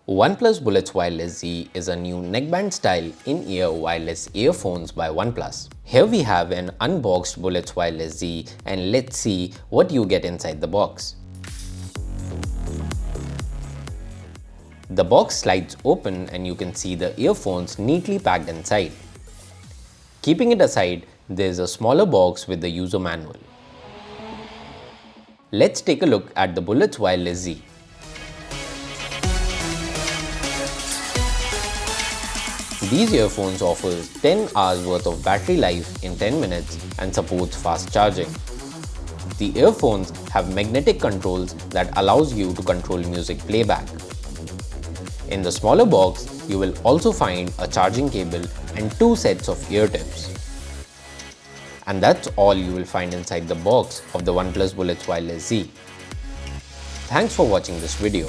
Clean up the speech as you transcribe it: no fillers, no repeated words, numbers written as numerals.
OnePlus Bullets Wireless Z is a new neckband style in-ear wireless earphones by OnePlus. Here we have an unboxed Bullets Wireless Z and let's see what you get inside the box. The box slides open and you can see the earphones neatly packed inside. Keeping it aside, there is a smaller box with the user manual. Let's take a look at the Bullets Wireless Z. These earphones offer 10 hours worth of battery life in 10 minutes and supports fast charging. The earphones have magnetic controls that allows you to control music playback. In the smaller box, you will also find a charging cable and 2 sets of ear tips. And that's all you will find inside the box of the OnePlus Bullets Wireless Z. Thanks for watching this video.